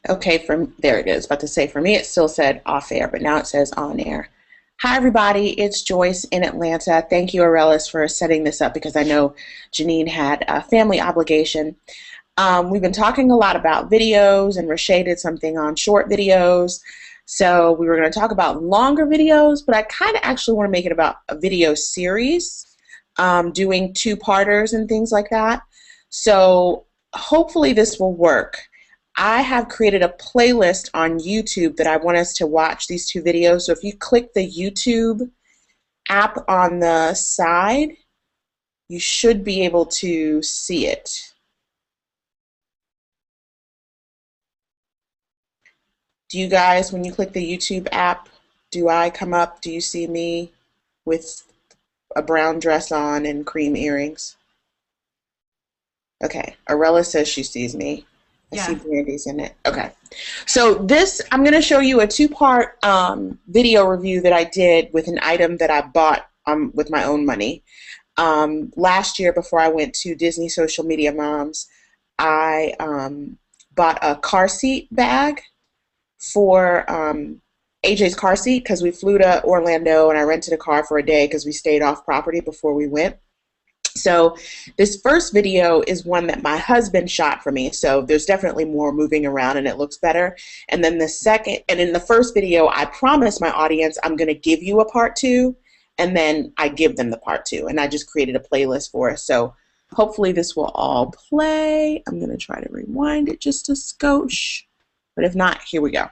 Okay, there it is. About to say, for me, it still said off air, but now it says on air. Hi, everybody. It's Joyce in Atlanta. Thank you, Aurelis, for setting this up because I know Janine had a family obligation. We've been talking a lot about videos, and Rashay did something on short videos. So we were going to talk about longer videos, but I kind of actually want to make it about a video series, doing two-parters and things like that. So hopefully this will work. I have created a playlist on YouTube that I want us to watch these two videos. So if you click the YouTube app on the side, you should be able to see it. Do you guys, when you click the YouTube app, do I come up? Do you see me with a brown dress on and cream earrings? Okay. Arella says she sees me. I see Yeah. Brandy's in it. Okay. So this, I'm going to show you a two-part video review that I did with an item that I bought with my own money. Last year, before I went to Disney Social Media Moms, I bought a car seat bag for AJ's car seat because we flew to Orlando and I rented a car for a day because we stayed off property before we went. So this first video is one that my husband shot for me. So there's definitely more moving around and it looks better. And then the second, and in the first video, I promised my audience I'm going to give you a part two, and then I give them the part two. And I just created a playlist for us. So hopefully this will all play. I'm going to try to rewind it just a skosh. But if not, here we go.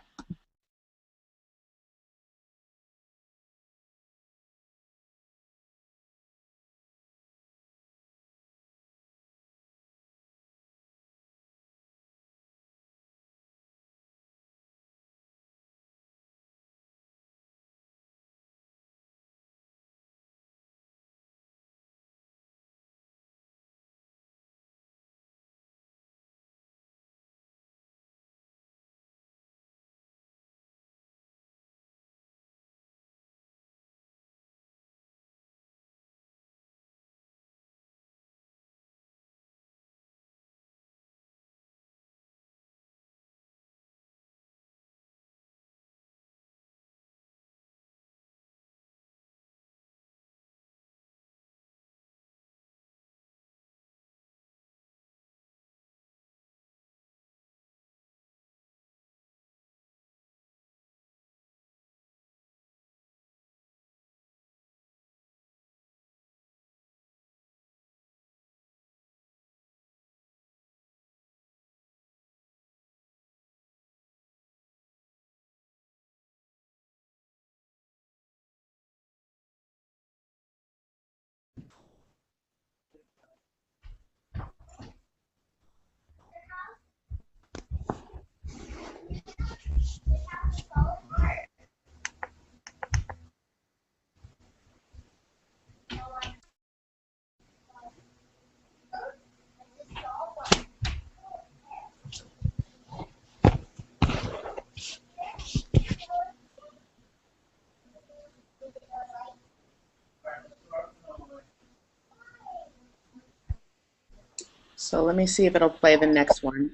So let me see if it'll play the next one.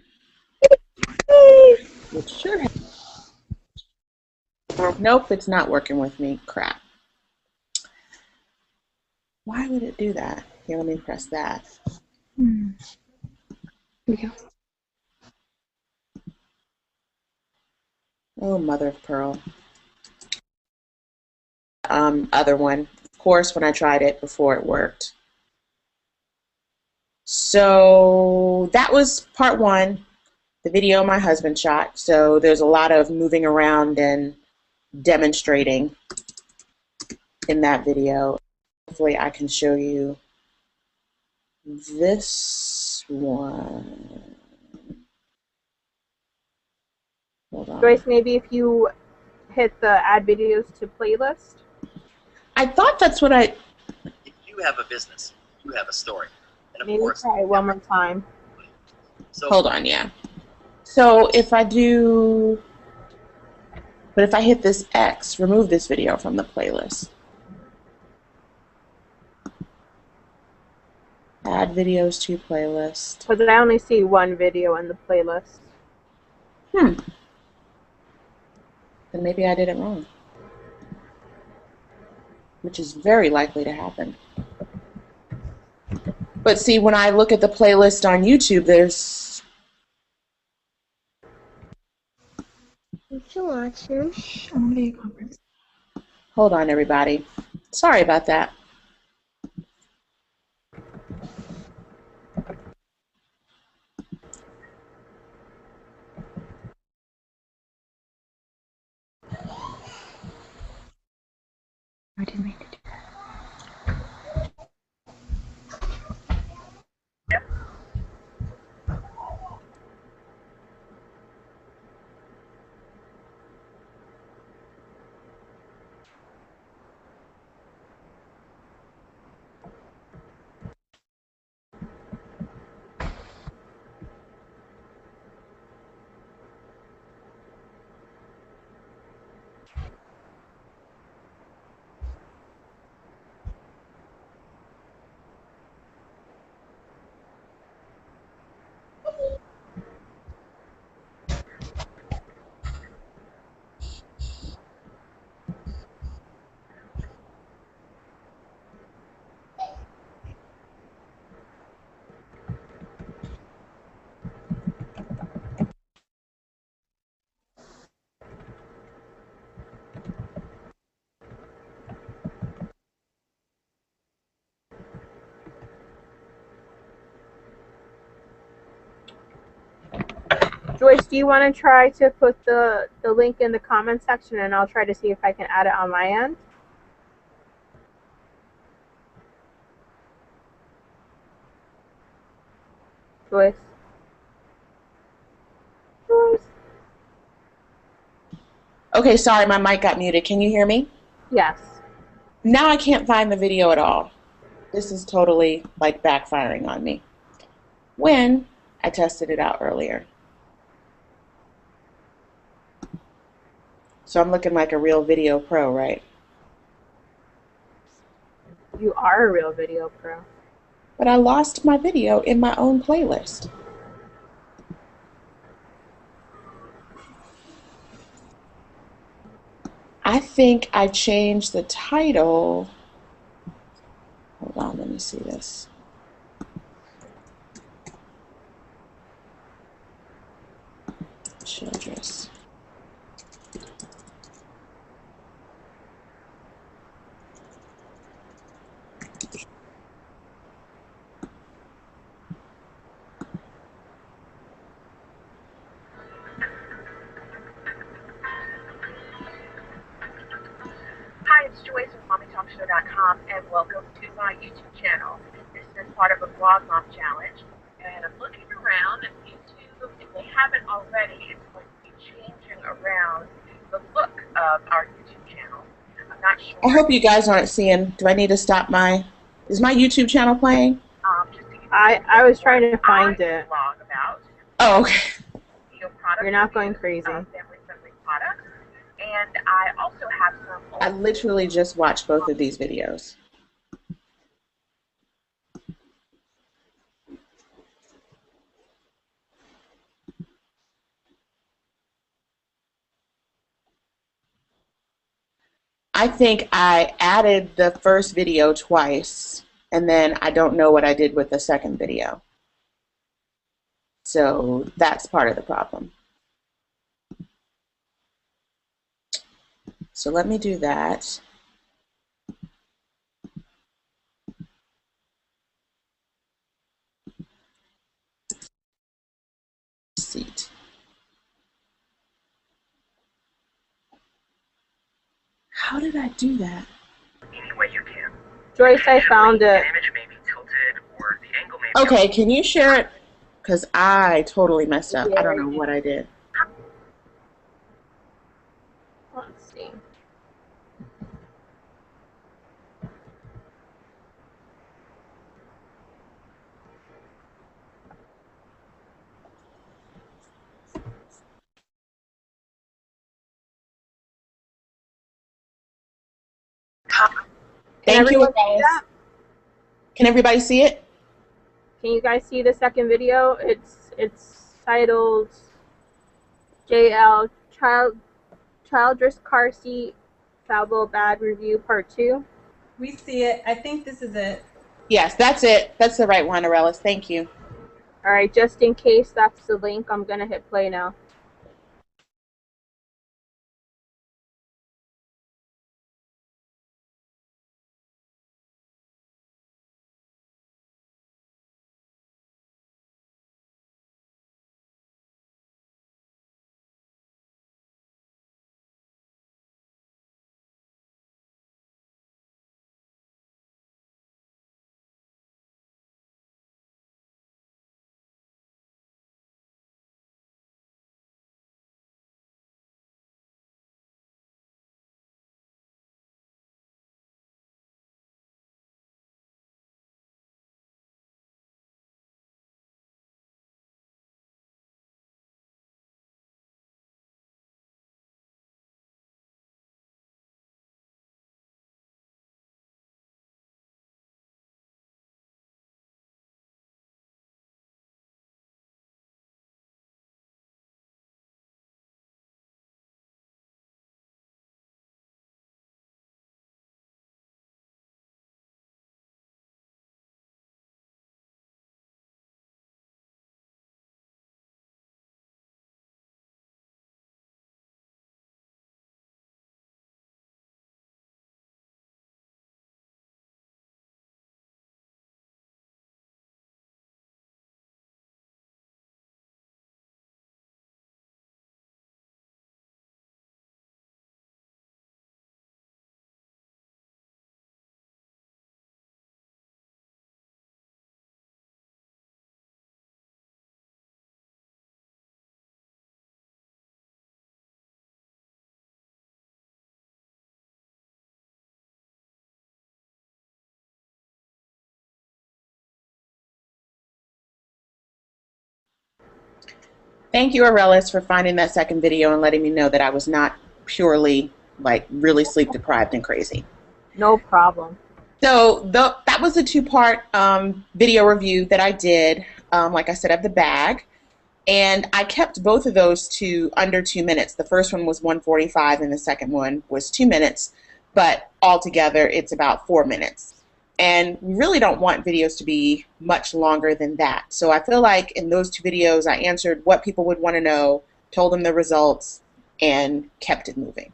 It should have. Nope, it's not working with me. Crap. Why would it do that? Here, let me press that. Here we go. Oh, mother of pearl. Other one. Of course, when I tried it before it worked. So that was part one, the video my husband shot. So there's a lot of moving around and demonstrating in that video. Hopefully I can show you this one. Hold Joyce, on. maybe if you hit the add videos to playlist. I thought that's what I. If you have a business, you have a story. And of Maybe course, try one more time. so Hold on, yeah. So if I do. But if I hit this X, remove this video from the playlist. Add videos to playlist. Because I only see one video in the playlist. Hmm. Then maybe I did it wrong, which is very likely to happen. But see, when I look at the playlist on YouTube, there's... What you watching? Hold on, everybody. Sorry about that. I didn't mean to do Joyce, do you want to try to put the link in the comment section, and I'll try to see if I can add it on my end? Joyce? Joyce? Okay, sorry, my mic got muted. Can you hear me? Yes. Now I can't find the video at all. This is totally like backfiring on me. When I tested it out earlier. So I'm looking like a real video pro, right? You are a real video pro. But I lost my video in my own playlist. I think I changed the title. Hold on, let me see this. Childress. Hi, it's Joyce with MommyTalkShow.com, and welcome to my YouTube channel. This is part of a Blog Mom Challenge, and I'm looking around at YouTube. If they haven't already, it's going to be changing around the look of our YouTube channel. I'm not sure. I hope you guys aren't seeing. Do I need to stop my... Is my YouTube channel playing? Just to give you I was trying to find it. blog about Oh, okay. You're not going crazy. Family-friendly products, and I also have some. I literally just watched both of these videos. I think I added the first video twice, and then I don't know what I did with the second video. So that's part of the problem. So let me do that. Seat. How did I do that? Any way you can. Joyce, I found The it. image may be tilted, or the angle may be. Okay, can you share it? Because I totally messed up. I don't know what I did. Let's see. Thank you, everyone see guys. that? Can everybody see it? Can you guys see the second video? It's titled JL, childress car seat, travel bag review part 2. We see it. I think this is it. Yes, that's it. That's the right one, Aurelis. Thank you. All right, just in case that's the link, I'm gonna hit play now. Thank you, Aurelis, for finding that second video and letting me know that I was not purely, like, really sleep deprived and crazy. No problem. So that was a two-part video review that I did, like I said, of the bag. And I kept both of those to under 2 minutes. The first one was 1:45 and the second one was 2 minutes. But altogether, it's about 4 minutes. And we really don't want videos to be much longer than that. So I feel like in those two videos, I answered what people would want to know, told them the results, and kept it moving.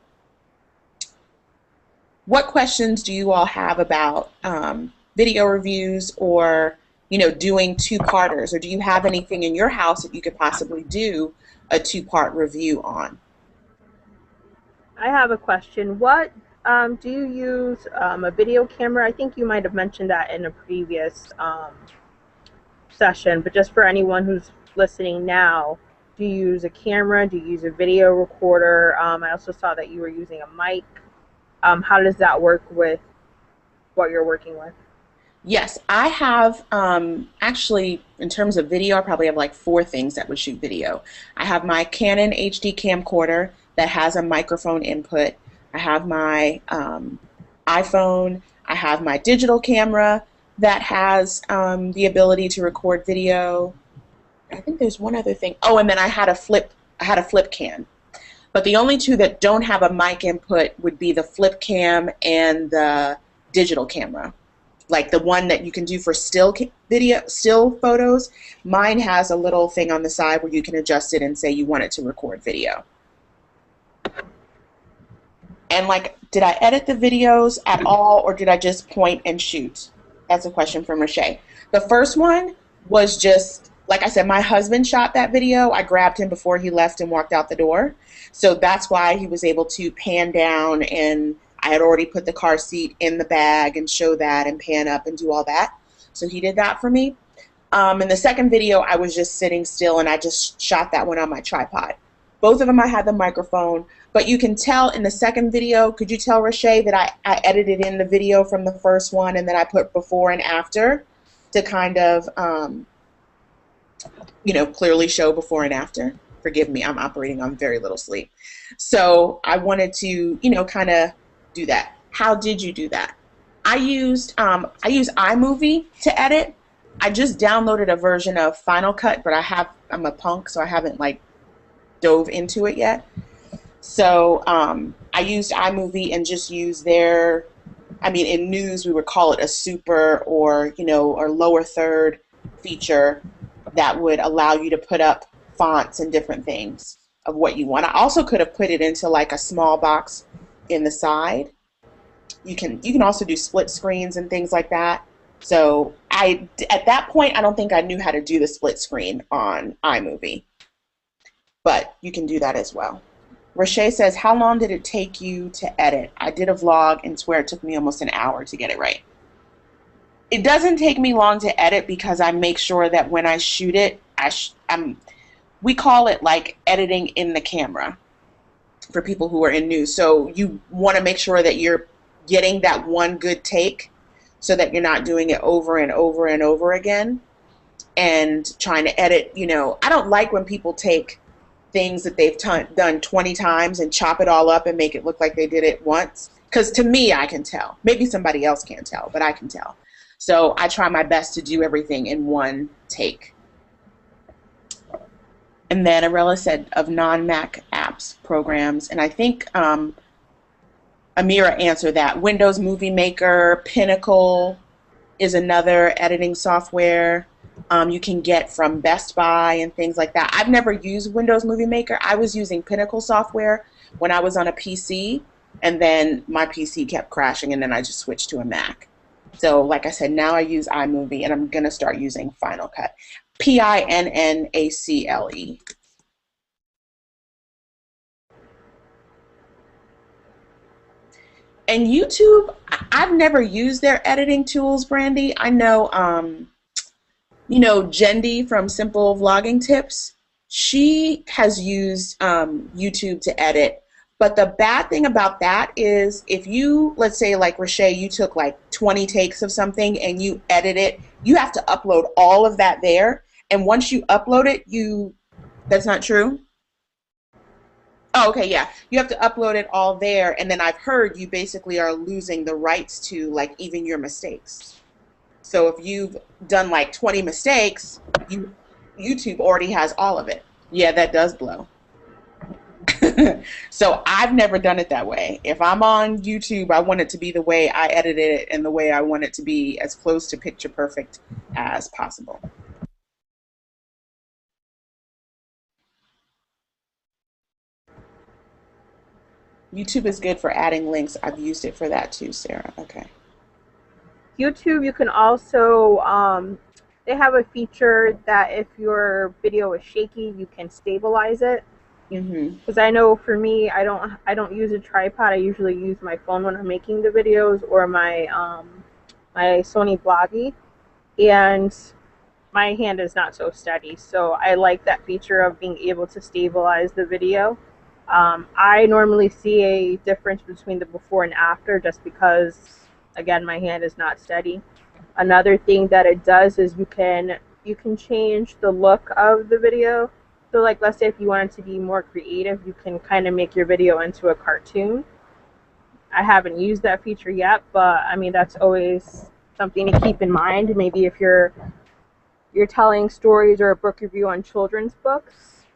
What questions do you all have about video reviews or, doing two-parters? Or do you have anything in your house that you could possibly do a two-part review on? I have a question. What do you use a video camera? I think you might have mentioned that in a previous session, but just for anyone who's listening now, do you use a camera? Do you use a video recorder? I also saw that you were using a mic. How does that work with what you're working with? Yes, I have, actually, in terms of video, I probably have like 4 things that would shoot video. I have my Canon HD camcorder that has a microphone input. I have my iPhone. I have my digital camera that has the ability to record video. I think there's one other thing. Oh, and then I had a flip cam. But the only two that don't have a mic input would be the flip cam and the digital camera. Like the one that you can do for still photos. Mine has a little thing on the side where you can adjust it and say you want it to record video. And like, did I edit the videos at all, or did I just point and shoot? That's a question from Rashay. The first one was just, like I said, my husband shot that video. I grabbed him before he left and walked out the door. So that's why he was able to pan down, and I had already put the car seat in the bag and show that and pan up and do all that. So he did that for me. In the second video, I was just sitting still, and I just shot that one on my tripod. Both of them I had the microphone, but you can tell in the second video, could you tell, Rashay, that I edited in the video from the first one, and then I put before and after to kind of, clearly show before and after? Forgive me, I'm operating on very little sleep. So I wanted to, kind of do that. How did you do that? I use iMovie to edit. I just downloaded a version of Final Cut, but I'm a punk, so I haven't dove into it yet. So I used iMovie and just used their, I mean, in news we would call it a super or, or lower third feature that would allow you to put up fonts and different things of what you want. I also could have put it into like a small box in the side. You can also do split screens and things like that. So at that point, I don't think I knew how to do the split screen on iMovie, but you can do that as well. Roche says, how long did it take you to edit? I did a vlog and swear it took me almost an hour to get it right. It doesn't take me long to edit because I make sure that when I shoot it, we call it like editing in the camera for people who are in news. So you want to make sure that you're getting that one good take so that you're not doing it over and over and over again and trying to edit. I don't like when people take things that they've done 20 times and chop it all up and make it look like they did it once. Because to me, I can tell. Maybe somebody else can't tell, but I can tell. So I try my best to do everything in one take. And then Arella said of non-Mac apps, programs, and I think Amira answered that. Windows Movie Maker, Pinnacle is another editing software you can get from Best Buy and things like that. I've never used Windows Movie Maker. I was using Pinnacle software when I was on a PC, and then my PC kept crashing, and then I just switched to a Mac. So like I said, now I use iMovie, and I'm going to start using Final Cut. Pinnacle. And YouTube, I've never used their editing tools, Brandy. I know, Jendi from Simple Vlogging Tips, she has used YouTube to edit. But the bad thing about that is if you, let's say like Roche, you took like 20 takes of something and you edit it, you have to upload all of that there. And once you upload it, that's not true? Oh, okay, yeah. You have to upload it all there. And then I've heard you basically are losing the rights to like even your mistakes. So if you've done like 20 mistakes, YouTube already has all of it. Yeah, that does blow. So I've never done it that way. If I'm on YouTube, I want it to be the way I edited it and the way I want it to be, as close to picture perfect as possible. YouTube is good for adding links. I've used it for that too, Sarah. Okay. YouTube, you can also, they have a feature that if your video is shaky, you can stabilize it. Because I know for me, I don't use a tripod. I usually use my phone when I'm making the videos, or my my Sony Vloggy, and my hand is not so steady. So I like that feature of being able to stabilize the video. I normally see a difference between the before and after just because, again, my hand is not steady. Another thing that it does is you can change the look of the video. So like, let's say if you wanted to be more creative, you can kind of make your video into a cartoon. I haven't used that feature yet, but I mean, that's always something to keep in mind. Maybe if you're telling stories or a book review on children's books,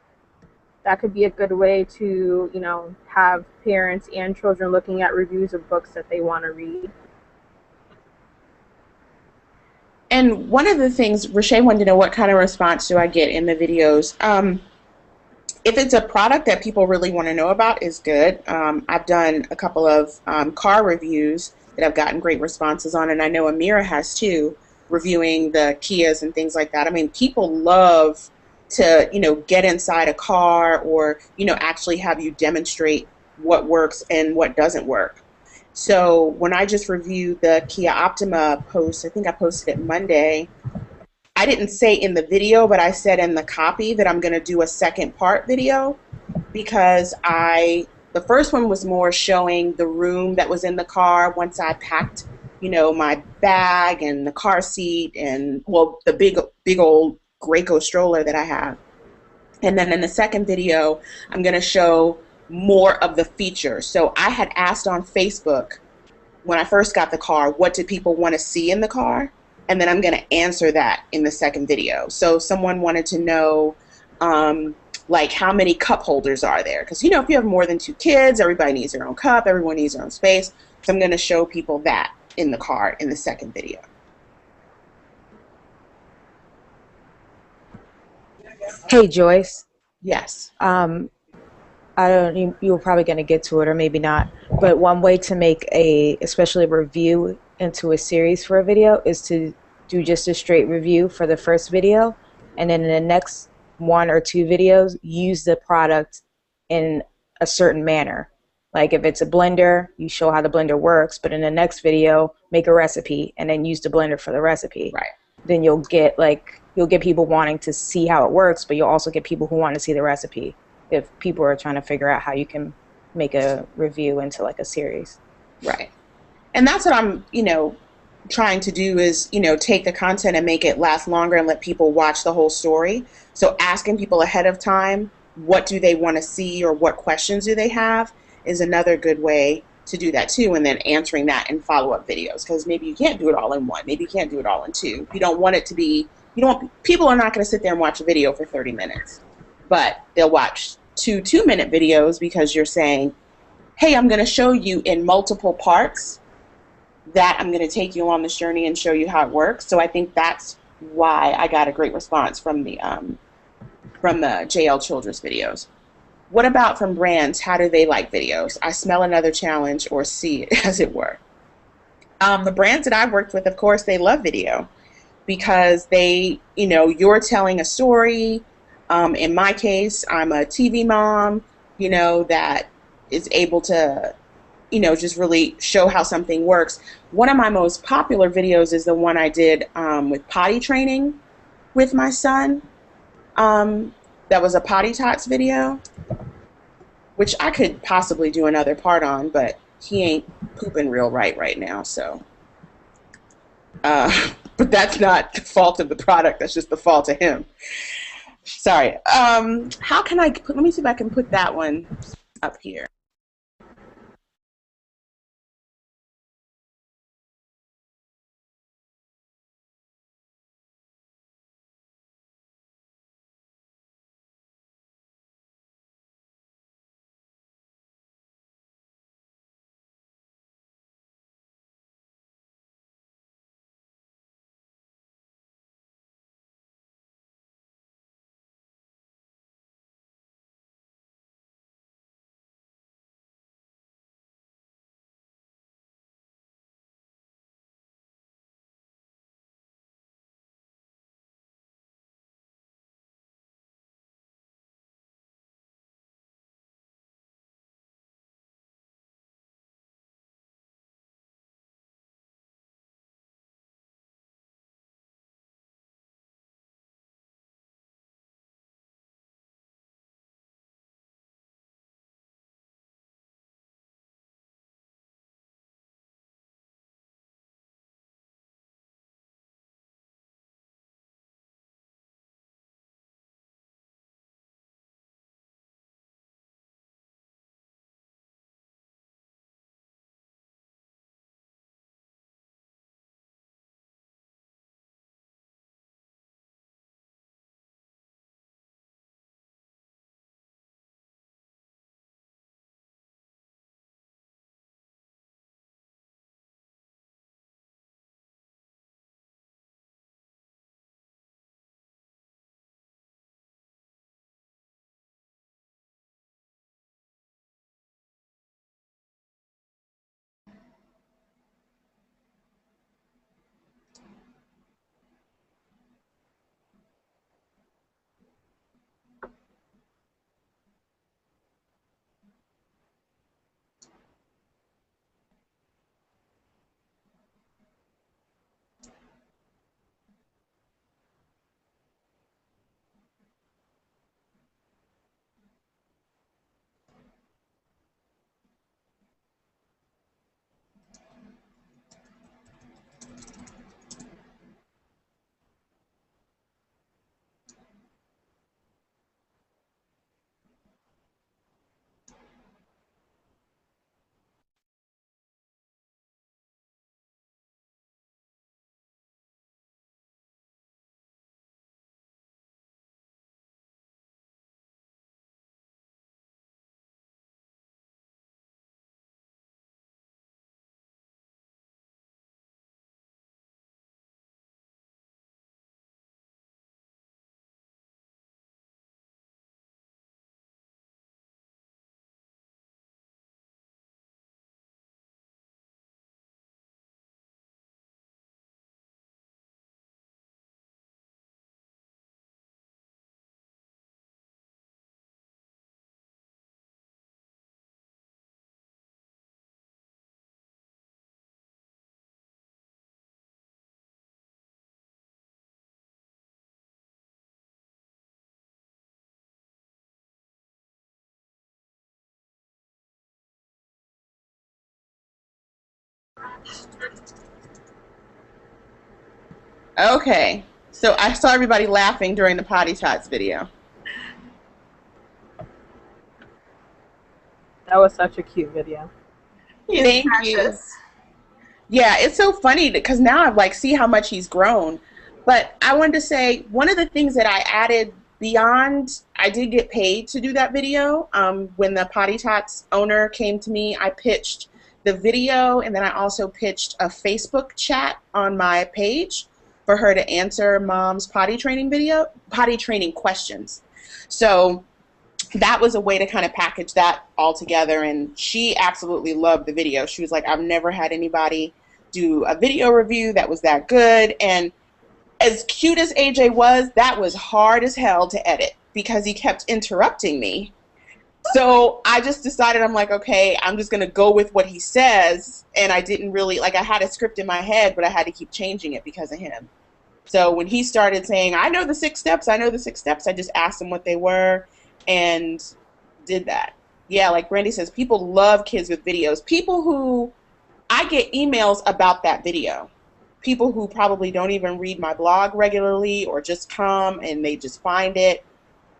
that could be a good way to, have parents and children looking at reviews of books that they want to read. And one of the things, Roche wanted to know, what kind of response do I get in the videos? If it's a product that people really want to know about, is good. I've done a couple of car reviews that I've gotten great responses on, and I know Amira has too, reviewing the Kias and things like that. I mean, people love to, get inside a car or, actually have you demonstrate what works and what doesn't work. So when I just reviewed the Kia Optima post, I think I posted it Monday, I didn't say in the video, but I said in the copy that I'm going to do a second part video because the first one was more showing the room that was in the car once I packed, my bag and the car seat and, well, the big old Graco stroller that I have. And then in the second video, I'm going to show more of the features. So I had asked on Facebook when I first got the car, what did people want to see in the car? And then I'm going to answer that in the second video. So someone wanted to know like how many cup holders are there? Because, you know, if you have more than 2 kids, everybody needs their own cup, everyone needs their own space. So I'm going to show people that in the card in the second video. Hey Joyce, Yes. I don't. You were probably going to get to it, or maybe not. But one way to make especially a review into a series for a video, is to do just a straight review for the first video, and then in the next 1 or 2 videos, use the product in a certain manner. Like if it's a blender, you show how the blender works, but in the next video, make a recipe and then use the blender for the recipe. Right. Then you'll get people wanting to see how it works, but you'll also get people who want to see the recipe if people are trying to figure out how you can make a review into like a series. Right. And that's what I'm, you know, trying to do is, you know, take the content and make it last longer and let people watch the whole story. So asking people ahead of time, what do they want to see or what questions do they have, is another good way to do that too. And then answering that in follow-up videos, because maybe you can't do it all in one. Maybe you can't do it all in two. You don't want it to be, people are not going to sit there and watch a video for 30 minutes, but they'll watch 2 2-minute videos because you're saying, hey, I'm going to show you in multiple parts that I'm going to take you on this journey and show you how it works. So I think that's why I got a great response from the JL Childress videos. What about from brands? How do they like videos? I smell another challenge, or see it, as it were. The brands that I've worked with, of course, they love video because they, you know, you're telling a story. In my case, I'm a TV mom, you know, that is able to, you know, just really show how something works. One of my most popular videos is the one I did with potty training with my son. That was a potty tots video, which I could possibly do another part on, but he ain't pooping real right now, so. But that's not the fault of the product, that's just the fault of him. Sorry. How can let me see if I can put that one up here. Okay, so I saw everybody laughing during the Potty Tots video. That was such a cute video. Thank you. Yeah, it's so funny because now I like see how much he's grown. But I wanted to say one of the things that I added beyond, I did get paid to do that video. When the Potty Tots owner came to me, I pitched the video, and then I also pitched a Facebook chat on my page for her to answer mom's potty training questions. So that was a way to kind of package that all together, and she absolutely loved the video. She was like, I've never had anybody do a video review that was that good. And as cute as AJ was, that was hard as hell to edit because he kept interrupting me. So I just decided, I'm like, okay, I'm just going to go with what he says. And I didn't really, like, I had a script in my head, but I had to keep changing it because of him. So when he started saying, I know the 6 steps, I just asked him what they were and did that. Yeah, like Brandy says, people love kids with videos. People who, I get emails about that video. People who probably don't even read my blog regularly or just come and they just find it.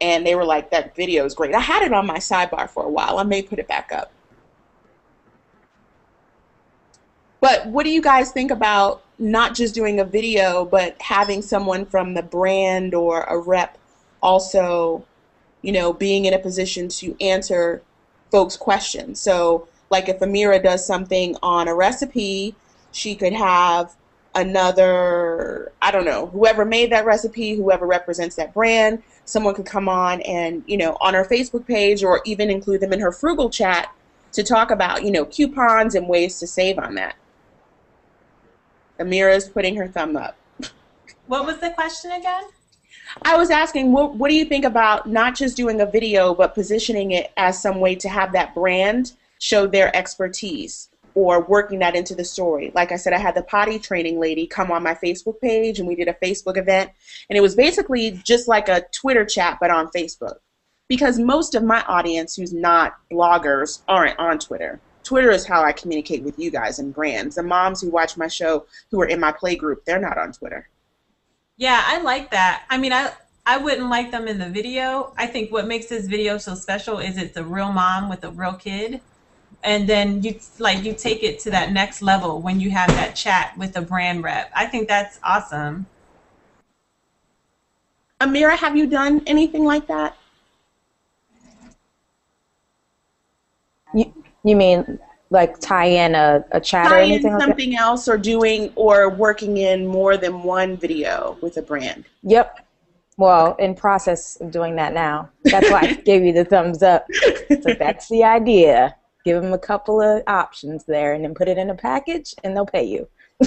And they were like, that video is great. I had it on my sidebar for a while. I may put it back up. But what do you guys think about not just doing a video, but having someone from the brand or a rep also, you know, being in a position to answer folks' questions? So, like if Amira does something on a recipe, she could have another, I don't know, whoever made that recipe, whoever represents that brand, someone could come on and, you know, on her Facebook page or even include them in her frugal chat to talk about, you know, coupons and ways to save on that. Amira's putting her thumb up. What was the question again? I was asking, what do you think about not just doing a video, but positioning it as some way to have that brand show their expertise or working that into the story? Like I said, I had the potty training lady come on my Facebook page and we did a Facebook event, and it was basically just like a Twitter chat but on Facebook, because most of my audience who's not bloggers aren't on Twitter. Twitter is how I communicate with you guys and brands. The moms who watch my show who are in my play group, they're not on Twitter. Yeah, I like that. I mean, I wouldn't like them in the video. I think what makes this video so special is it's a real mom with a real kid. And then you take it to that next level when you have that chat with a brand rep. I think that's awesome. Amira, have you done anything like that? You mean like tie in a chat or anything like that? Something else, or doing or working in more than one video with a brand? Yep. Well, in process of doing that now. That's why I gave you the thumbs up. So that's the idea. Give them a couple of options there and then put it in a package and they'll pay you.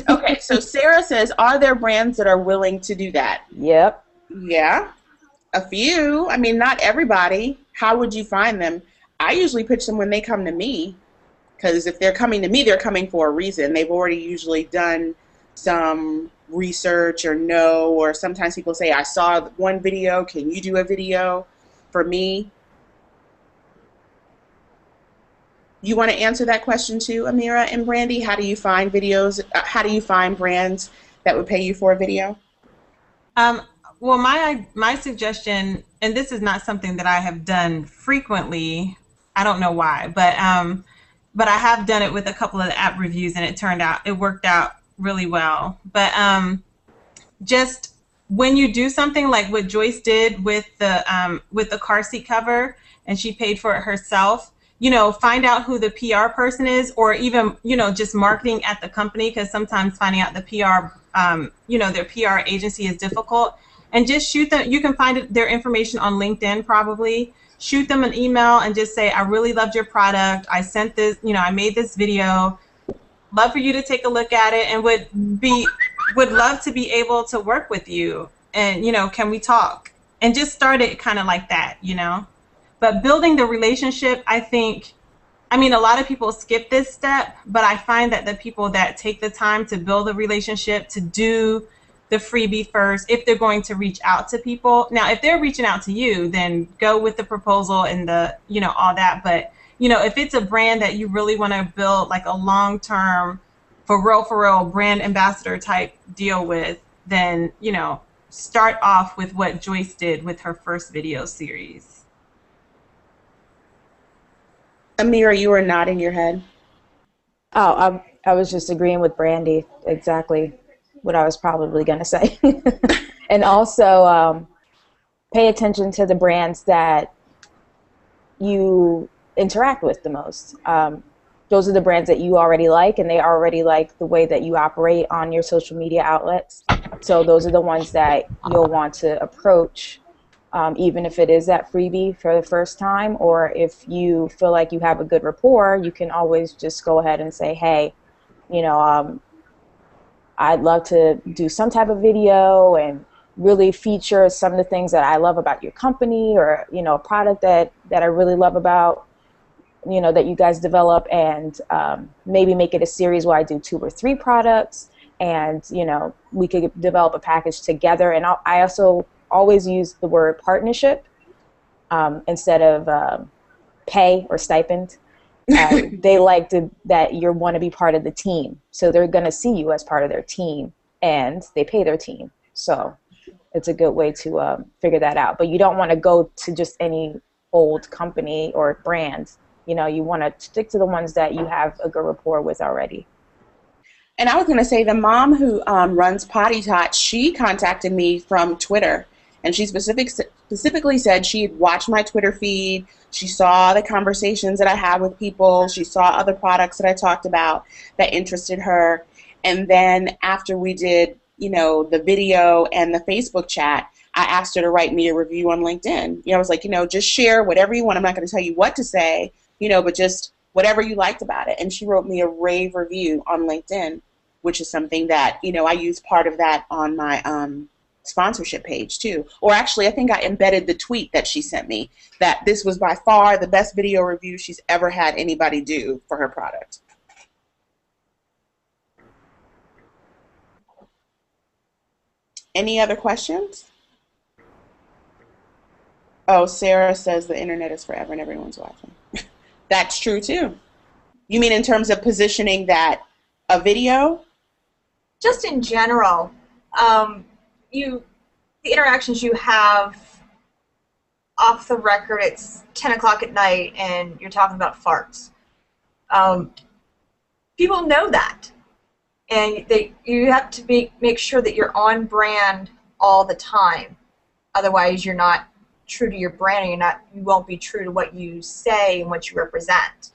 Okay, so Sarah says, are there brands that are willing to do that? Yep. Yeah, a few. I mean, not everybody. How would you find them? I usually pitch them when they come to me, because if they're coming to me, they're coming for a reason. They've already usually done some research or sometimes people say, I saw one video, can you do a video for me? You want to answer that question too, Amira and Brandy? How do you find videos? How do you find brands that would pay you for a video? Well, my suggestion, and this is not something that I have done frequently. I don't know why, but I have done it with a couple of the app reviews, and it worked out really well. But just when you do something like what Joyce did with the car seat cover, and she paid for it herself, you know, find out who the PR person is, or even, you know, just marketing at the company, because sometimes finding out the PR, you know, their PR agency is difficult. And just shoot them. You can find their information on LinkedIn probably. Shoot them an email and just say, I really loved your product. I sent this, you know, I made this video. Love for you to take a look at it, and would love to be able to work with you. And, you know, can we talk? And just start it kind of like that, you know. But building the relationship, I think, I mean, a lot of people skip this step, but I find that the people that take the time to build a relationship, to do the freebie first, if they're going to reach out to people. Now, if they're reaching out to you, then go with the proposal and the, you know, all that. But, you know, if it's a brand that you really want to build like a long-term for real brand ambassador type deal with, then, you know, start off with what Joyce did with her first video series. Amira, you were nodding your head. Oh, I was just agreeing with Brandy, exactly what I was probably going to say. And also pay attention to the brands that you interact with the most. Those are the brands that you already like, and they already like the way that you operate on your social media outlets. So those are the ones that you'll want to approach, even if it is that freebie for the first time, or if you feel like you have a good rapport, you can always just go ahead and say, hey, you know, I'd love to do some type of video and really feature some of the things that I love about your company, or, you know, a product that I really love about, you know, that you guys develop, and maybe make it a series where I do 2 or 3 products, and, you know, we could develop a package together. And I also always use the word partnership instead of pay or stipend. They like that you want to be part of the team, so they're going to see you as part of their team, and they pay their team. So it's a good way to figure that out. But you don't want to go to just any old company or brand. You know, you want to stick to the ones that you have a good rapport with already. And I was going to say, the mom who runs Potty Tot, she contacted me from Twitter, and she specifically said she had watched my Twitter feed. She saw the conversations that I had with people. She saw other products that I talked about that interested her. And then after we did, you know, the video and the Facebook chat, I asked her to write me a review on LinkedIn. You know, I was like, you know, just share whatever you want. I'm not going to tell you what to say, you know, but just whatever you liked about it. And she wrote me a rave review on LinkedIn, which is something that, you know, I use part of that on my sponsorship page too. Or actually, I think I embedded the tweet that she sent me, that this was by far the best video review she's ever had anybody do for her product. Any other questions? Oh, Sarah says the internet is forever and everyone's watching. That's true too. You mean in terms of positioning that a video? Just in general, the interactions you have off the record, it's 10 o'clock at night and you're talking about farts. People know that. And you have to make sure that you're on brand all the time. Otherwise, you're not true to your brand, and you won't be true to what you say and what you represent.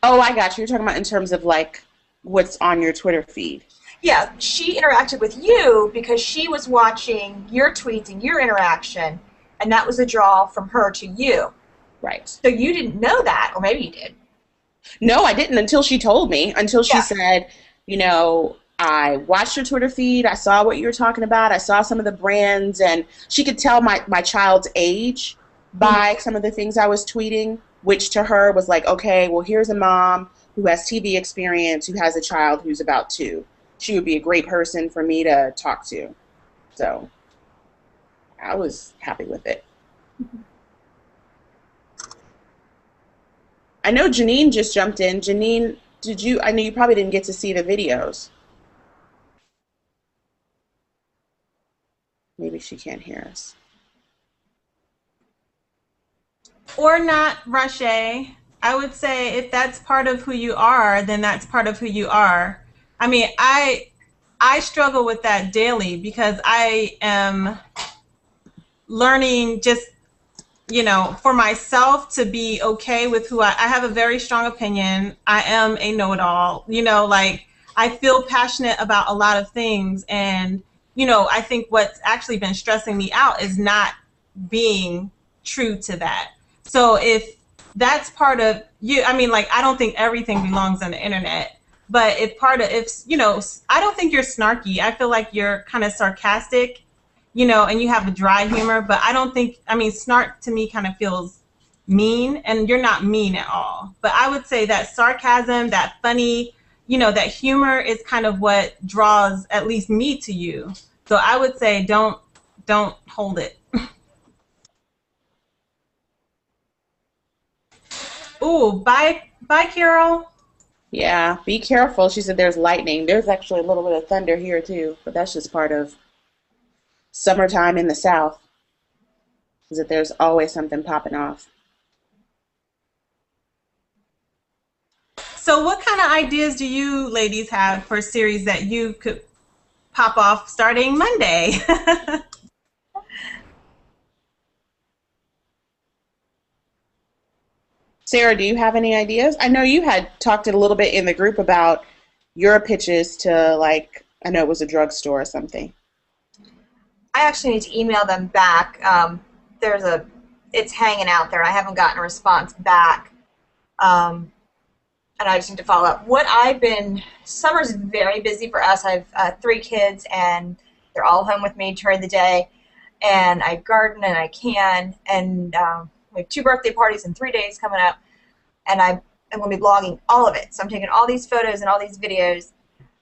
Oh, I got you. You're talking about in terms of like what's on your Twitter feed. Yeah, she interacted with you because she was watching your tweets and your interaction, and that was a draw from her to you. Right. So you didn't know that, or maybe you did. No, I didn't until she told me, until she said, you know, I watched your Twitter feed, I saw what you were talking about, I saw some of the brands, and she could tell my child's age by some of the things I was tweeting, which to her was like, okay, well, here's a mom who has TV experience, who has a child who's about 2. She would be a great person for me to talk to. So I was happy with it. I know Janine just jumped in. Janine, I know you probably didn't get to see the videos. Maybe she can't hear us. Or not, Rashay. I would say if that's part of who you are, then that's part of who you are. I mean, I struggle with that daily because I am learning just, you know, for myself to be okay with who I have a very strong opinion. I am a know-it-all, you know, like I feel passionate about a lot of things. And, you know, I think what's actually been stressing me out is not being true to that. So if that's part of you, I mean, like, I don't think everything belongs on the internet, but if, you know, I don't think you're snarky. I feel like you're kind of sarcastic, you know, and you have a dry humor, but I don't think, I mean, snark to me kind of feels mean, and you're not mean at all. But I would say that sarcasm, that funny, you know, that humor is kind of what draws at least me to you. So I would say don't hold it. Ooh, bye, Carol. Yeah, be careful. She said there's lightning. There's actually a little bit of thunder here too, but that's just part of summertime in the South, is that there's always something popping off. So what kind of ideas do you ladies have for series that you could pop off starting Monday? Sarah, do you have any ideas? I know you had talked a little bit in the group about your pitches to, like, I know it was a drugstore or something. I actually need to email them back. It's hanging out there. I haven't gotten a response back, and I just need to follow up. Summer's very busy for us. I have 3 kids, and they're all home with me during the day, and I garden and I can, and we have 2 birthday parties in 3 days coming up, and I'm going to be blogging all of it. So I'm taking all these photos and all these videos.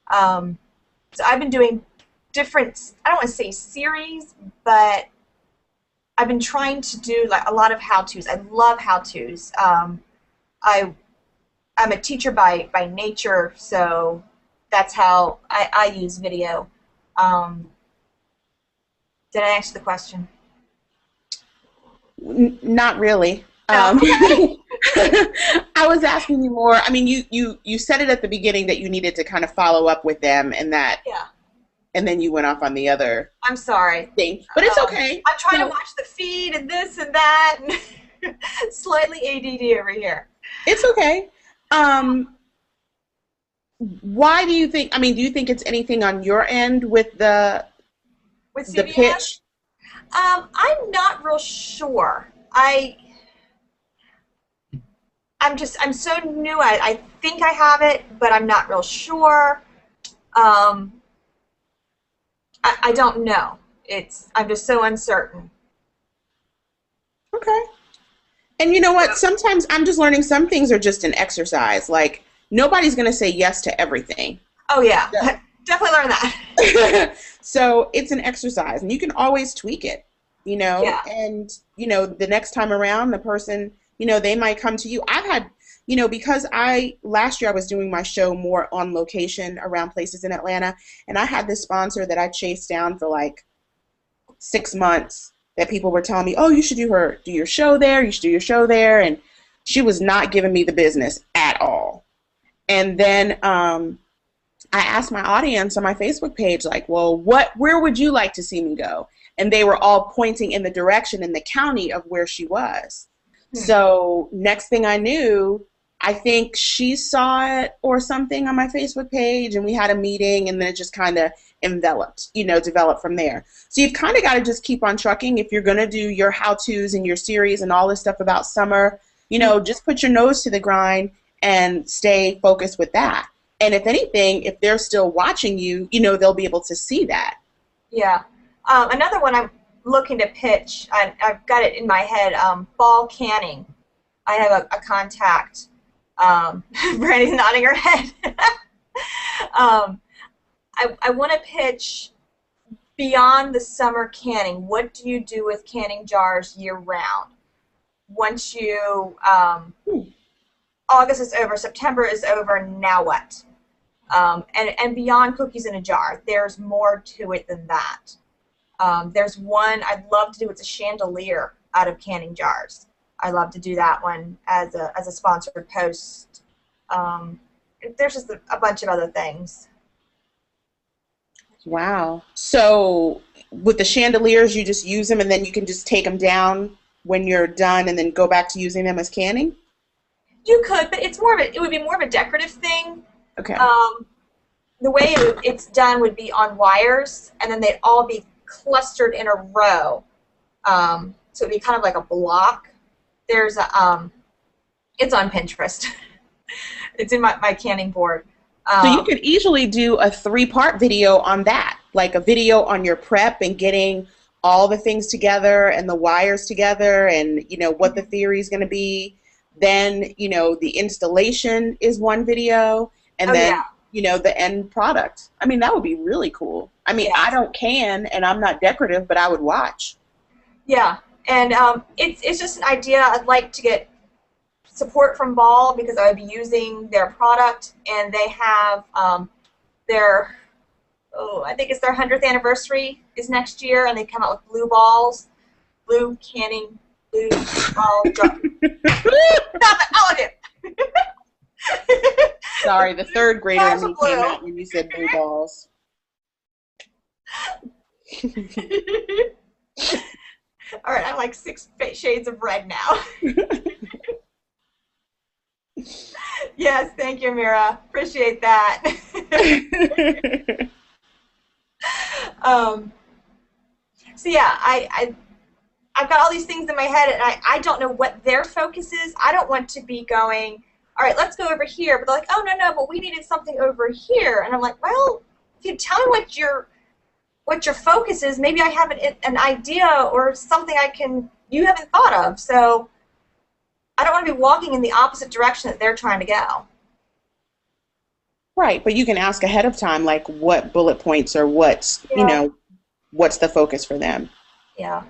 So I've been doing different, I don't want to say series, but I've been trying to do like a lot of how-tos. I love how-tos. I'm a teacher by nature, so that's how I use video. Did I answer the question? Not really. No. I was asking you more. I mean, you said it at the beginning that you needed to kind of follow up with them, and that, Yeah. and then you went off on the other I'm sorry. thing. But it's okay. I'm trying to watch the feed and this and that. And slightly ADD over here. It's okay. Why do you think? I mean, do you think it's anything on your end with the CBS? pitch? I'm not real sure. I'm so new. I think I have it, but I'm not real sure. I don't know. I'm just so uncertain. Okay. And you know what? Sometimes I'm just learning some things are just an exercise. Like, nobody's going to say yes to everything. Oh, yeah. Definitely learn that. So it's an exercise, and you can always tweak it, you know? Yeah. And, you know, the next time around, the person, you know, they might come to you. I've had, you know, because last year I was doing my show more on location around places in Atlanta, and I had this sponsor that I chased down for like 6 months that people were telling me, oh, you should do your show there, you should do your show there, and she was not giving me the business at all. And then I asked my audience on my Facebook page, like, well, where would you like to see me go? And they were all pointing in the direction in the county of where she was. So next thing I knew, I think she saw it or something on my Facebook page, and we had a meeting, and then it just kind of developed from there. So you've kind of got to just keep on trucking. If you're going to do your how-tos and your series and all this stuff about summer, you know, just put your nose to the grind and stay focused with that. And if anything, if they're still watching you, you know, they'll be able to see that. Yeah. Another one I'm looking to pitch, I've got it in my head, fall canning. I have a contact. Brandy's nodding her head. I want to pitch beyond the summer canning. What do you do with canning jars year-round? Once August is over, September is over, now what? And beyond cookies in a jar, there's more to it than that. There's one I'd love to do. It's a chandelier out of canning jars. I love to do that one as a sponsored post. There's just a bunch of other things. Wow. So with the chandeliers, you just use them, and then you can just take them down when you're done, and then go back to using them as canning? You could, but it would be more of a decorative thing. Okay. The way it's done would be on wires, and then they'd all be clustered in a row. So it'd be kind of like a block. There's it's on Pinterest. It's in my canning board. So you could easily do a 3-part video on that, like a video on your prep and getting all the things together and the wires together, and you know what the theory is going to be. Then you know the installation is one video, and you know the end product. I mean, that would be really cool. I mean, I don't can, and I'm not decorative, but I would watch. Yeah, and it's just an idea. I'd like to get support from Ball because I would be using their product, and they have their, I think it's their 100th anniversary is next year, and they come out with blue balls, blue canning, blue ball. Stop it! Oh, it. Sorry, the third grader in me Blue. came out when you said blue balls. All right, I'm like 6 shades of red now. Yes, thank you, Mira. Appreciate that. So yeah, I've got all these things in my head, and I don't know what their focus is. I don't want to be going, all right, let's go over here. But they're like, oh, no, but we needed something over here. And I'm like, well, if you tell me what your focus is, maybe I have an idea or something you haven't thought of. So I don't want to be walking in the opposite direction that they're trying to go. Right, but you can ask ahead of time, like what bullet points or what's the focus for them. Yeah,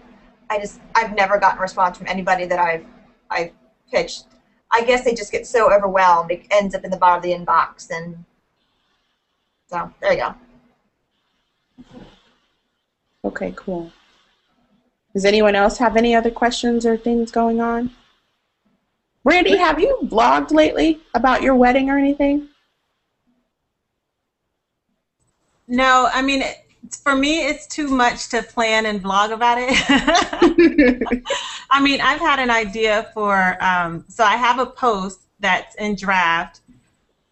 I've never gotten a response from anybody that I've pitched. I guess they just get so overwhelmed it ends up in the bottom of the inbox, and so there you go. Okay, cool. Does anyone else have any other questions or things going on? Brandy, have you vlogged lately about your wedding or anything? No, I mean, for me, it's too much to plan and vlog about it. I mean, I've had an idea for, so I have a post that's in draft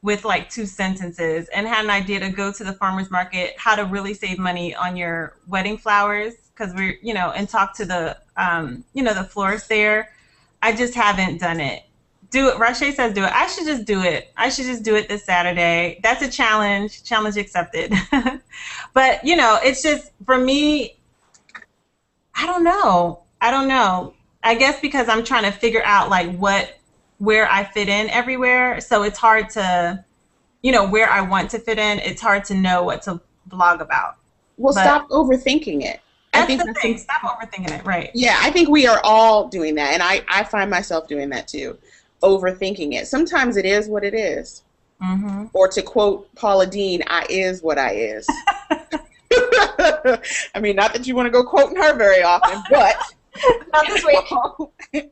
with like 2 sentences, and had an idea to go to the farmer's market, how to really save money on your wedding flowers, because we're, and talk to the, the florist there. I just haven't done it. Do it. Rashay says do it. I should just do it. I should just do it this Saturday. That's a challenge. Challenge accepted. But, it's just, for me, I don't know. I guess because I'm trying to figure out, like, where I fit in everywhere. So it's hard to, where I want to fit in. It's hard to know what to blog about. Well, stop overthinking it. I think the thing. Stop overthinking it, right? Yeah, I think we are all doing that, and I find myself doing that too, overthinking it. Sometimes it is what it is. Mm-hmm. Or to quote Paula Deen, I is what I is. I mean, not that you want to go quoting her very often, but not this week.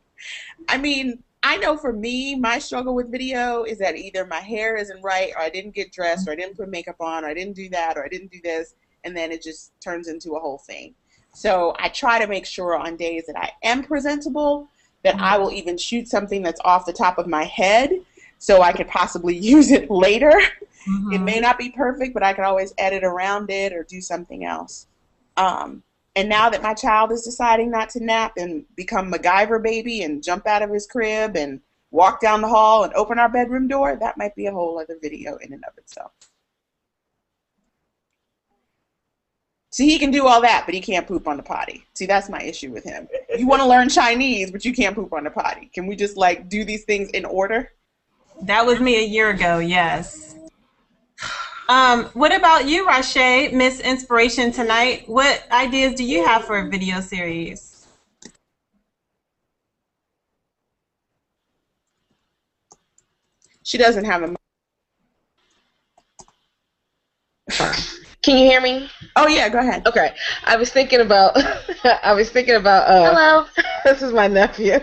I mean, I know for me, my struggle with video is that either my hair isn't right, or I didn't get dressed, or I didn't put makeup on, or I didn't do that, or I didn't do this, and then it just turns into a whole thing. So I try to make sure on days that I am presentable that I will even shoot something that's off the top of my head so I could possibly use it later. Mm-hmm. It may not be perfect, but I can always edit around it or do something else. And now that my child is deciding not to nap and become MacGyver baby and jump out of his crib and walk down the hall and open our bedroom door, that might be a whole other video in and of itself. See, he can do all that, but he can't poop on the potty. See, that's my issue with him. You want to learn Chinese, but you can't poop on the potty. Can we just, like, do these things in order? That was me a year ago, yes. What about you, Rashay, Miss Inspiration Tonight? What ideas do you have for a video series? She doesn't have a... Can you hear me? Oh yeah, go ahead. Okay. I was thinking about Hello. This is my nephew.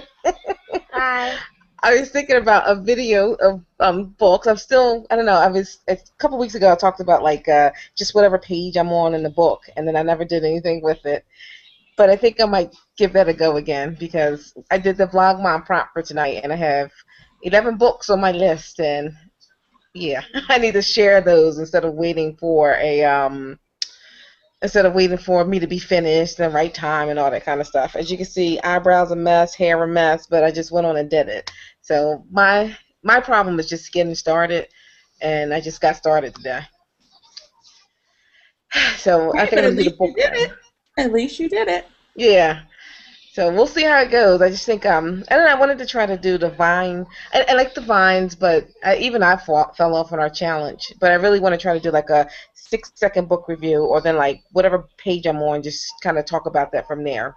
Hi. I was thinking about a video of books. I'm still, I don't know, a couple weeks ago I talked about like just whatever page I'm on in the book, and then I never did anything with it. But I think I might give that a go again, because I did the Vlog Mom prompt for tonight, and I have 11 books on my list, and yeah, I need to share those instead of waiting for me to be finished in the right time and all that kind of stuff. As you can see, eyebrows a mess, hair a mess, but I just went on and did it. So my problem is just getting started, and I just got started today. So I think I'm gonna do the book. At least you did it. Yeah. So we'll see how it goes. I just think and then I wanted to try to do the Vine. I like the Vines, but I fell off on our challenge. But I really want to try to do like a 6-second book review, or then like whatever page I'm on, just kind of talk about that from there.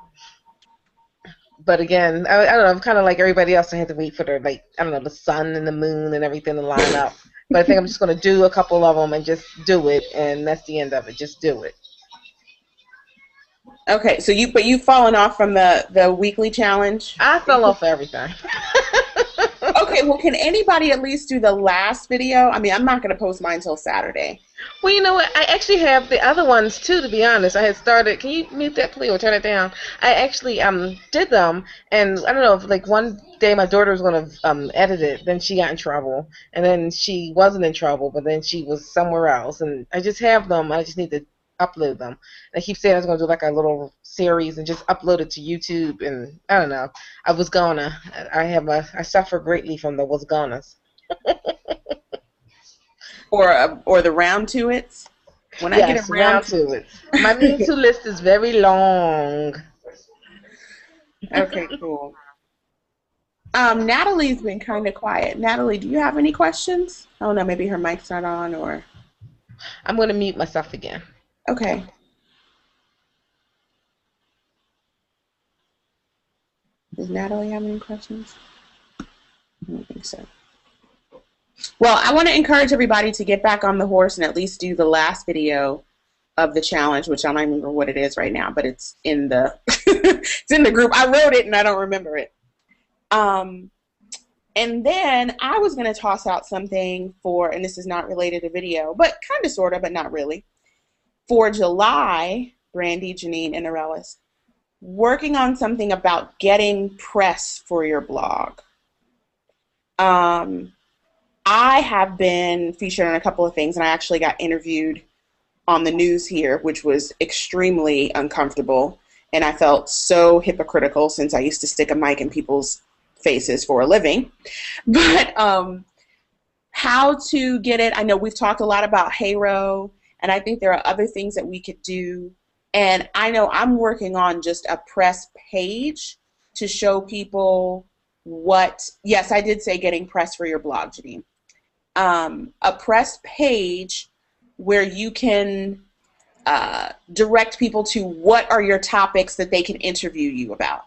But again, I don't know. I'm kind of like everybody else. I had to wait for the I don't know, the sun and the moon and everything to line up. But I think I'm just going to do a couple of them and just do it, and that's the end of it. Just do it. Okay, so you've fallen off from the weekly challenge? I fell off everything. Okay, well, can anybody at least do the last video? I mean, I'm not going to post mine till Saturday. Well, you know what? I actually have the other ones too. To be honest, I had started. Can you mute that, please, or turn it down? I actually did them, and I don't know if like one day my daughter was going to edit it. Then she got in trouble, and then she wasn't in trouble, but then she was somewhere else. And I just have them. I just need to upload them. And I keep saying I was going to do like a little series and just upload it to YouTube. And I don't know. I suffer greatly from the was gonnas. Or the round to it. When I get round to it. My Me Too list is very long. Okay, cool. Natalie's been kind of quiet. Natalie, do you have any questions? Oh no, maybe her mic's not on, or. I'm going to mute myself again. Okay. Does Natalie have any questions? I don't think so. Well, I want to encourage everybody to get back on the horse and at least do the last video of the challenge, which I don't even remember what it is right now, but it's in the it's in the group. I wrote it and I don't remember it. And then I was going to toss out something for, and this is not related to video, but kind of, sort of, but not really. For July, Brandy, Janine, and Arelis, working on something about getting press for your blog. I have been featured on a couple of things, and I actually got interviewed on the news here, which was extremely uncomfortable, and I felt so hypocritical since I used to stick a mic in people's faces for a living. But how to get it, I know we've talked a lot about Heyro, and I think there are other things that we could do. And I know I'm working on just a press page to show people what, yes, I did say getting press for your blog, Janine. A press page where you can direct people to what are your topics that they can interview you about.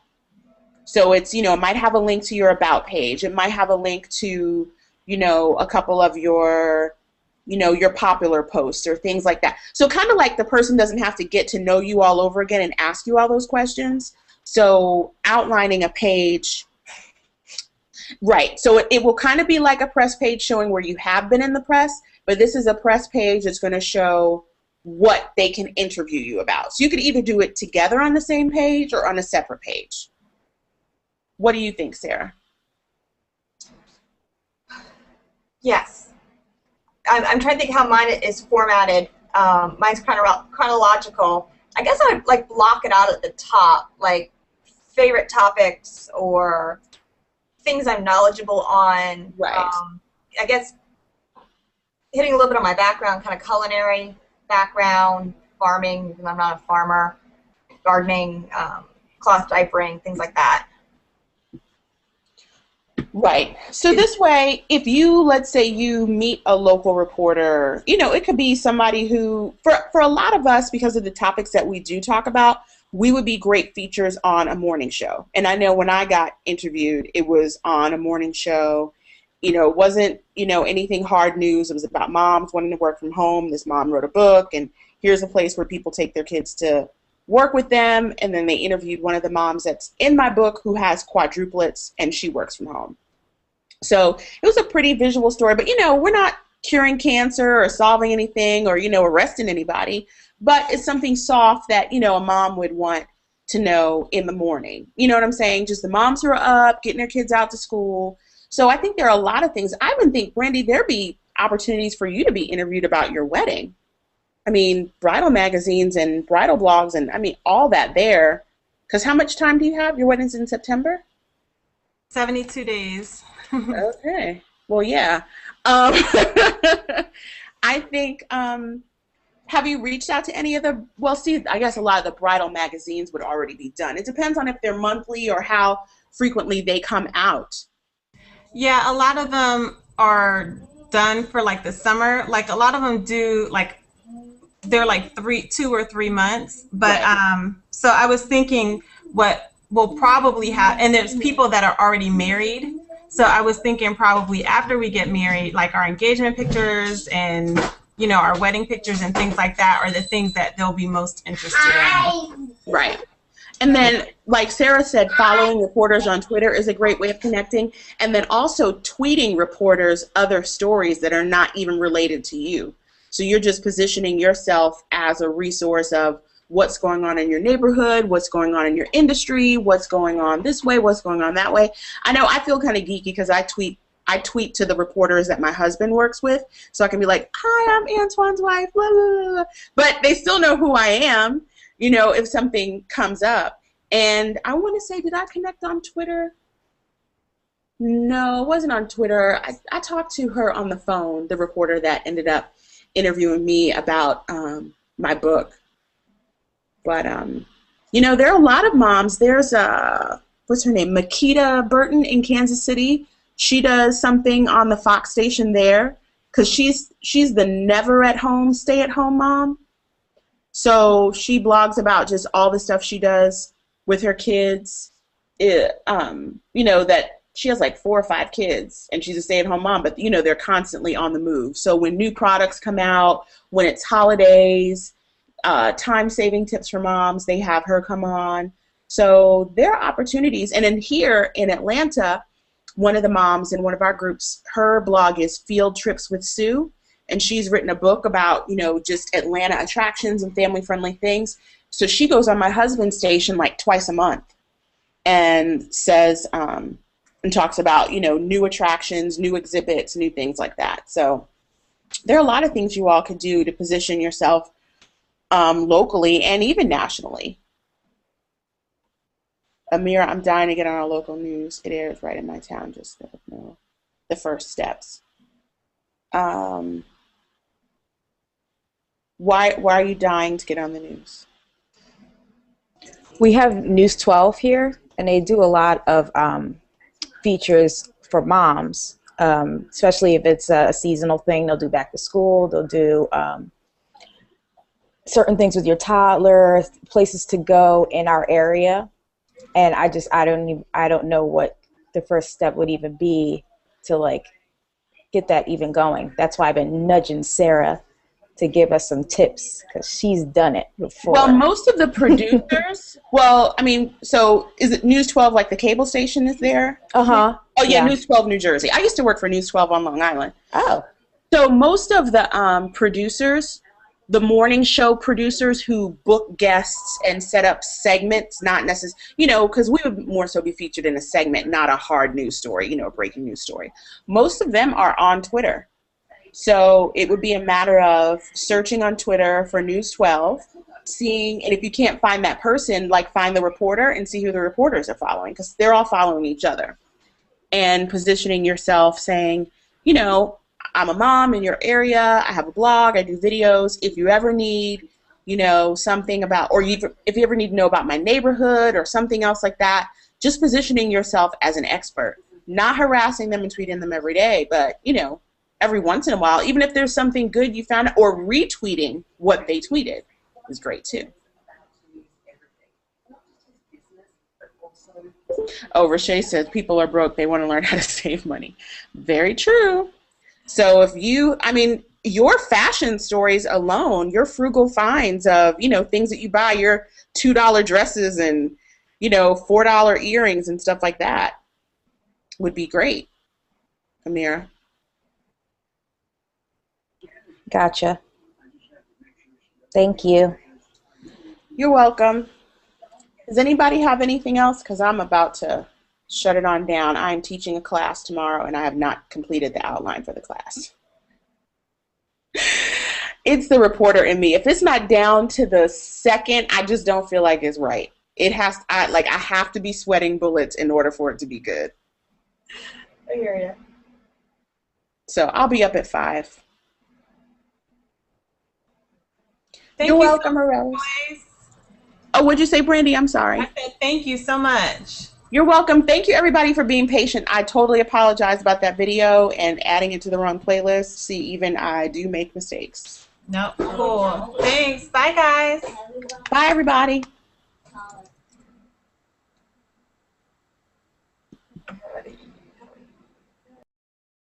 So it's, you know, it might have a link to your about page. It might have a link to, you know, a couple of your, you know, your popular posts or things like that. So kind of like the person doesn't have to get to know you all over again and ask you all those questions. So outlining a page, right. So it will kind of be like a press page showing where you have been in the press, but this is a press page that's going to show what they can interview you about. So you could either do it together on the same page or on a separate page. What do you think, Sarah? Yes. I'm trying to think how mine is formatted. Mine's kind of chronological. I guess I would like block it out at the top, like favorite topics or things I'm knowledgeable on. Right. I guess hitting a little bit on my background, kind of culinary background, farming, because I'm not a farmer, gardening, cloth diapering, things like that. Right. So this way, if you, let's say you meet a local reporter, you know, it could be somebody who, for a lot of us, because of the topics that we do talk about, we would be great features on a morning show. And I know when I got interviewed, it was on a morning show. You know, it wasn't, you know, anything hard news. It was about moms wanting to work from home. This mom wrote a book, and here's a place where people take their kids to work with them. And then they interviewed one of the moms that's in my book who has quadruplets, and she works from home. So it was a pretty visual story. But, you know, we're not curing cancer or solving anything or, you know, arresting anybody. But it's something soft that, you know, a mom would want to know in the morning. You know what I'm saying? Just the moms who are up, getting their kids out to school. So I think there are a lot of things. I even think, Brandy, there'd be opportunities for you to be interviewed about your wedding. I mean, bridal magazines and bridal blogs and, I mean, all that there. Because how much time do you have? Your wedding's in September? 72 days. Okay. Well, yeah. I think, have you reached out to any of the, well, see, I guess a lot of the bridal magazines would already be done. It depends on if they're monthly or how frequently they come out. Yeah, a lot of them are done for like the summer. Like a lot of them do like, they're like 2 or 3 months. But right. So I was thinking what we'll probably have, and there's people that are already married. So I was thinking probably after we get married, like our engagement pictures and, you know, our wedding pictures and things like that are the things that they'll be most interested in. Right. And then, like Sarah said, following reporters on Twitter is a great way of connecting. And then also tweeting reporters other stories that are not even related to you. So you're just positioning yourself as a resource of what's going on in your neighborhood, what's going on in your industry, what's going on this way, what's going on that way. I know I feel kind of geeky because I tweet to the reporters that my husband works with, so I can be like, hi, I'm Antoine's wife, blah, blah, blah. But they still know who I am, you know, if something comes up. And I want to say, did I connect on Twitter? No, it wasn't on Twitter. I talked to her on the phone, the reporter that ended up interviewing me about my book. But, you know, there are a lot of moms. There's, what's her name, Makita Burton in Kansas City. She does something on the Fox station there because she's the never-at-home, stay-at-home mom. So she blogs about just all the stuff she does with her kids. You know, that she has like 4 or 5 kids, and she's a stay-at-home mom, but, you know, they're constantly on the move. So when new products come out, when it's holidays, time-saving tips for moms, they have her come on. So there are opportunities. And then here in Atlanta, one of the moms in one of our groups, her blog is Field Trips with Sue, and she's written a book about, you know, just Atlanta attractions and family-friendly things. So she goes on my husband's station like twice a month and says, and talks about, you know, new attractions, new exhibits, new things like that. So there are a lot of things you all could do to position yourself locally and even nationally. Amira, I'm dying to get on our local news. It airs right in my town, just so you know the first steps. Why are you dying to get on the news? We have News 12 here, and they do a lot of features for moms, especially if it's a seasonal thing. They'll do back to school. They'll do certain things with your toddler, places to go in our area. And I don't know what the first step would even be to like get that even going. That's why I've been nudging Sarah to give us some tips because she's done it before. Well, most of the producers, well, I mean, so is it News 12 like the cable station is there? Uh-huh. Oh, yeah, News 12 New Jersey. I used to work for News 12 on Long Island. Oh. So most of the producers, the morning show producers who book guests and set up segments, not necessarily, you know, because we would more so be featured in a segment, not a hard news story, you know, a breaking news story. Most of them are on Twitter. So it would be a matter of searching on Twitter for News 12, seeing, and if you can't find that person, like find the reporter and see who the reporters are following, because they're all following each other. And positioning yourself saying, you know, I'm a mom in your area, I have a blog, I do videos. If you ever need, you know, something about, or if you ever need to know about my neighborhood or something else like that, just positioning yourself as an expert. Not harassing them and tweeting them every day, but, you know, every once in a while, even if there's something good you found, or retweeting what they tweeted is great too. Oh, Rashay says people are broke, they want to learn how to save money. Very true. So if you, I mean, your fashion stories alone, your frugal finds of, you know, things that you buy, your $2 dresses and, you know, $4 earrings and stuff like that would be great, Amira. Gotcha. Thank you. You're welcome. Does anybody have anything else? Because I'm about to shut it on down. I'm teaching a class tomorrow, and I have not completed the outline for the class. It's the reporter in me. If it's not down to the second, I just don't feel like it's right. It has, I have to be sweating bullets in order for it to be good. I hear you. So I'll be up at 5. You're welcome, Aurelis. Oh, what'd you say, Brandy? I'm sorry. I said thank you so much. You're welcome. Thank you, everybody, for being patient. I totally apologize about that video and adding it to the wrong playlist. See, even I do make mistakes. Nope. Cool. Thanks. Bye, guys. Bye, everybody.